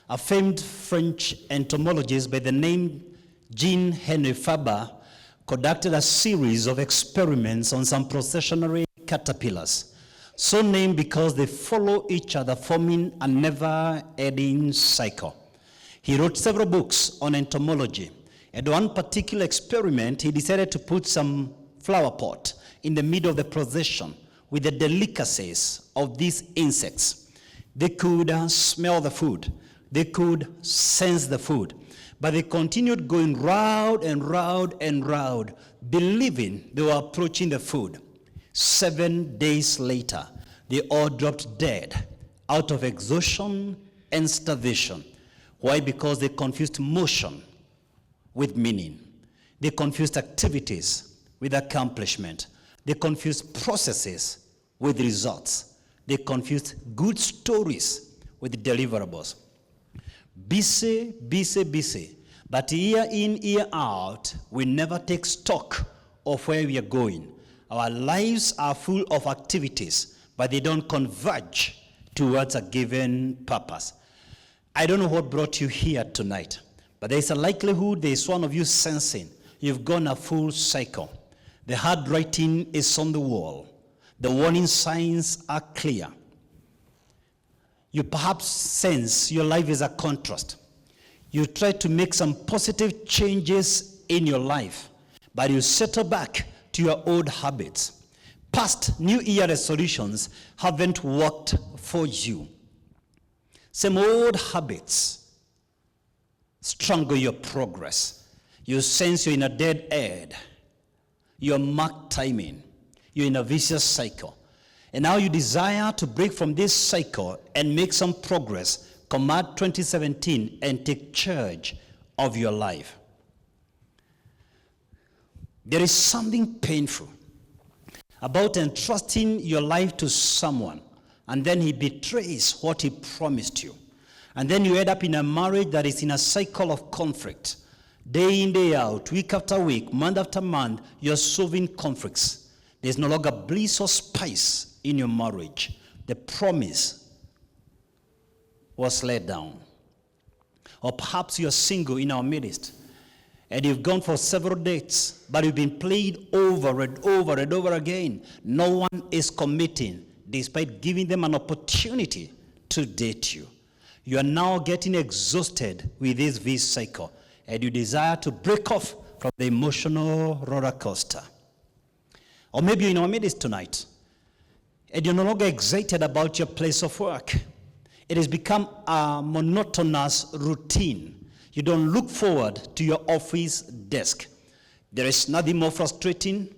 A famed French entomologist by the name Jean-Henri Faber conducted a series of experiments on some processionary caterpillars, so named because they follow each other, forming a never-ending cycle. He wrote several books on entomology. At one particular experiment, he decided to put some flower pot in the middle of the procession with the delicacies of these insects. They could smell the food. They could sense the food. But they continued going round and round and round, believing they were approaching the food. 7 days later, they all dropped dead out of exhaustion and starvation. Why? Because they confused motion with meaning. They confused activities with accomplishment. They confused processes with results. They confused good stories with deliverables. Busy, busy, busy. But year in, year out, we never take stock of where we are going. Our lives are full of activities, but they don't converge towards a given purpose. I don't know what brought you here tonight, but there's a likelihood there's one of you sensing you've gone a full cycle. The handwriting is on the wall. The warning signs are clear. You perhaps sense your life is a contrast. You try to make some positive changes in your life, but you settle back to your old habits. Past New Year resolutions haven't worked for you. Some old habits strangle your progress. You sense you're in a dead end. You're marked timing. You're in a vicious cycle. And now you desire to break from this cycle and make some progress. Come out 2017 and take charge of your life. There is something painful about entrusting your life to someone, and then he betrays what he promised you. And then you end up in a marriage that is in a cycle of conflict. Day in, day out, week after week, month after month, you're solving conflicts. There's no longer bliss or spice in your marriage. The promise was let down. Or perhaps you're single in our midst, and you've gone for several dates, but you've been played over and over and over again. No one is committing, despite giving them an opportunity to date you. You are now getting exhausted with this vicious cycle, and you desire to break off from the emotional roller coaster. Or maybe you're in our midst tonight, and you're no longer excited about your place of work. It has become a monotonous routine. You don't look forward to your office desk. There is nothing more frustrating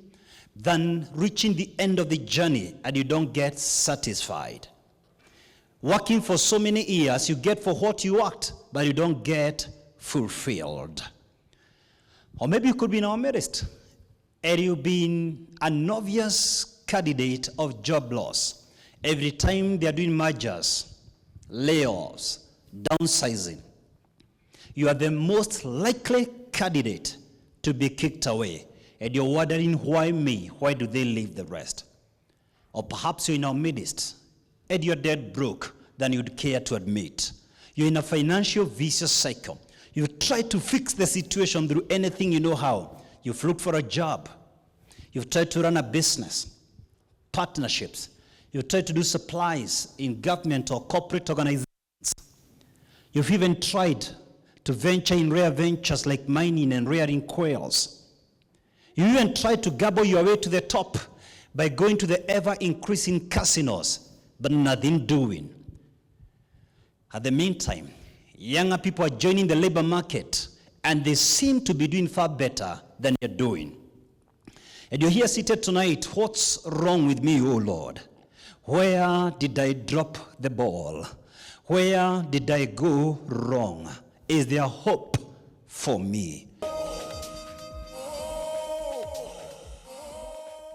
than reaching the end of the journey and you don't get satisfied. Working for so many years, you get for what you worked, but you don't get fulfilled. Or maybe you could be in our midst, and you've been an obvious candidate of job loss. Every time they are doing mergers, layoffs, downsizing, you are the most likely candidate to be kicked away. And you're wondering, why me? Why do they leave the rest? Or perhaps you're in our midst, and you're dead broke than you'd care to admit. You're in a financial vicious cycle. You've tried to fix the situation through anything you know how. You've looked for a job. You've tried to run a business, partnerships. You've tried to do supplies in government or corporate organizations. You've even tried to venture in rare ventures like mining and rearing quails. You even tried to gabble your way to the top by going to the ever-increasing casinos, but nothing doing. At the meantime, younger people are joining the labor market, and they seem to be doing far better than you're doing. And you're here seated tonight, what's wrong with me, oh Lord? Where did I drop the ball? Where did I go wrong? Is there hope for me?